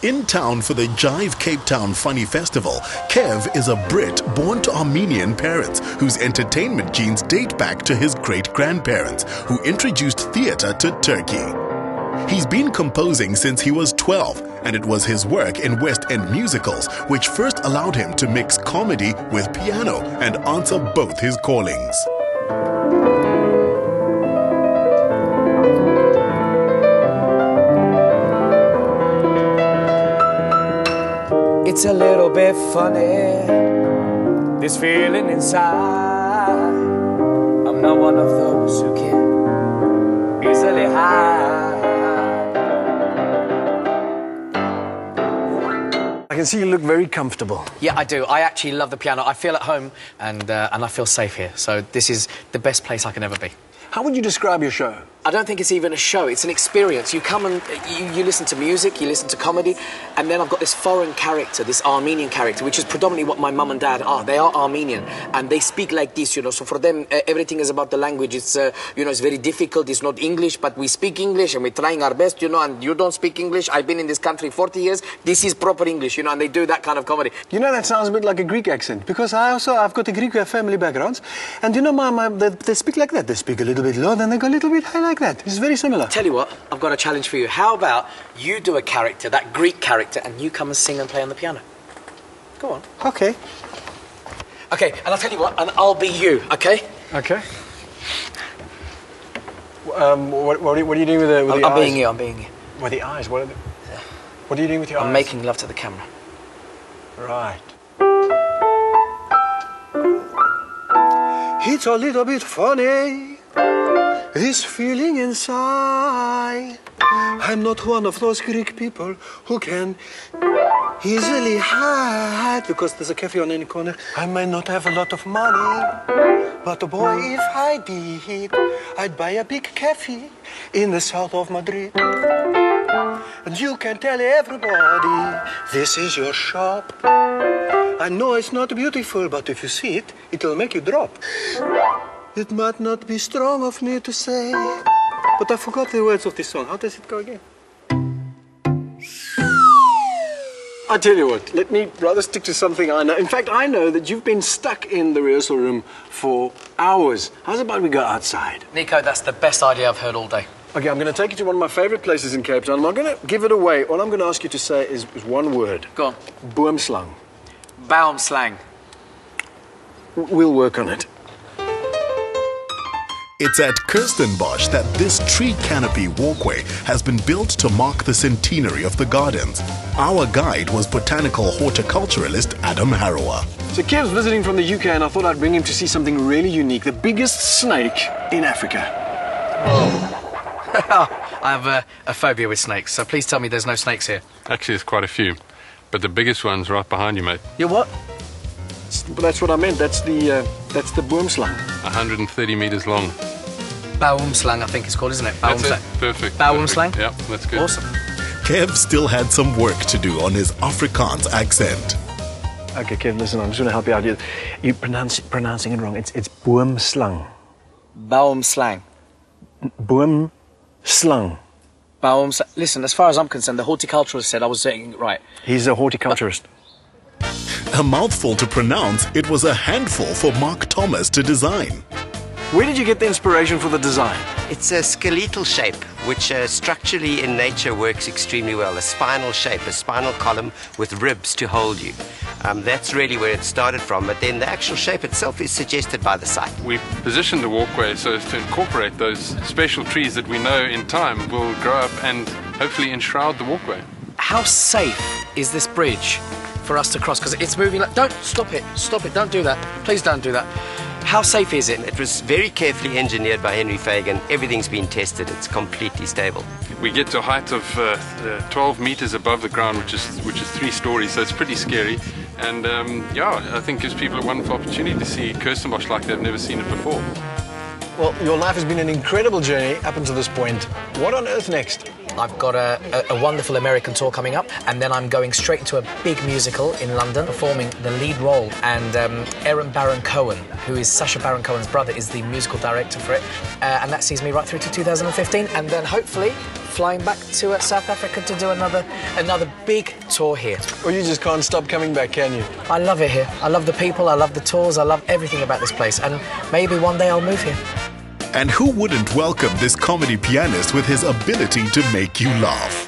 In town for the Jive Cape Town Funny Festival, Kev is a Brit born to Armenian parents whose entertainment genes date back to his great-grandparents who introduced theatre to Turkey. He's been composing since he was 12, and it was his work in West End musicals which first allowed him to mix comedy with piano and answer both his callings. It's a little bit funny, this feeling inside. I'm not one of those who can easily hide. I can see you look very comfortable. Yeah, I do. I actually love the piano. I feel at home and I feel safe here. So this is the best place I can ever be. How would you describe your show? I don't think it's even a show, it's an experience. You come and you listen to music, you listen to comedy, and then I've got this foreign character, this Armenian character, which is predominantly what my mum and dad are. They are Armenian, and they speak like this, you know, so for them, everything is about the language. It's, you know, it's very difficult, it's not English, but we speak English, and we're trying our best, you know, and you don't speak English. I've been in this country 40 years, this is proper English, you know, and they do that kind of comedy. You know, that sounds a bit like a Greek accent, because I've got a Greek family background, and you know, they speak like that. They speak a little bit low, then they go a little bit high like that. It's very similar. Tell you what, I've got a challenge for you. How about you do a character, that Greek character, and you come and sing and play on the piano? Go on. Okay. Okay, and I'll tell you what, and I'll be you, okay? Okay. What are you doing with the eyes? I'm being you, I'm being you. With the eyes? What are you doing with your eyes? I'm making love to the camera. Right. It's a little bit funny, this feeling inside. I'm not one of those Greek people who can easily hide, because there's a cafe on any corner. I may not have a lot of money, but boy, if I did, I'd buy a big cafe in the south of Madrid. And you can tell everybody, this is your shop. I know it's not beautiful, but if you see it, it'll make you drop. It might not be strong of me to say, but I forgot the words of this song. How does it go again? I tell you what, let me rather stick to something I know. In fact, I know that you've been stuck in the rehearsal room for hours. How's about we go outside? Nico, that's the best idea I've heard all day. Okay, I'm going to take you to one of my favourite places in Cape Town. I'm not going to give it away. All I'm going to ask you to say is one word. Go on. Boomslang. Boomslang. We'll work on it. It's at Kirstenbosch that this tree canopy walkway has been built to mark the centenary of the gardens. Our guide was botanical horticulturalist Adam Harrower. So Kev's visiting from the UK, and I thought I'd bring him to see something really unique. The biggest snake in Africa. Oh. I have a phobia with snakes, so please tell me there's no snakes here. Actually, there's quite a few, but the biggest one's right behind you, mate. You're what? But that's what I meant. That's the boomslang. 130 meters long. Boomslang, I think it's called, isn't it? That's it. Perfect. Boomslang? Yeah, that's good. Awesome. Kev still had some work to do on his Afrikaans accent. Okay, Kev, listen, I'm just going to help you out here. You're pronouncing it wrong. It's boomslang. Boomslang. Boomslang. Boomslang. Listen, as far as I'm concerned, the horticulturalist said I was saying it right. He's a horticulturist. A mouthful to pronounce, it was a handful for Mark Thomas to design. Where did you get the inspiration for the design? It's a skeletal shape, which structurally in nature works extremely well. A spinal shape, a spinal column with ribs to hold you. That's really where it started from, but then the actual shape itself is suggested by the site. We've positioned the walkway so as to incorporate those special trees that we know in time will grow up and hopefully enshroud the walkway. How safe is this bridge for us to cross? Because it's moving like... Don't stop it. Stop it. Don't do that. Please don't do that. How safe is it? It was very carefully engineered by Henry Fagan. Everything's been tested. It's completely stable. We get to a height of 12 meters above the ground, which is 3 stories, so it's pretty scary. And yeah, I think gives people a wonderful opportunity to see Kirstenbosch like they've never seen it before. Well, your life has been an incredible journey up until this point. What on earth next? I've got a wonderful American tour coming up, and then I'm going straight into a big musical in London, performing the lead role. And Aaron Baron Cohen, who is Sacha Baron Cohen's brother, is the musical director for it. And that sees me right through to 2015. And then hopefully, flying back to South Africa to do another big tour here. Or you just can't stop coming back, can you? I love it here. I love the people, I love the tours, I love everything about this place, and maybe one day I'll move here. And who wouldn't welcome this comedy pianist with his ability to make you laugh?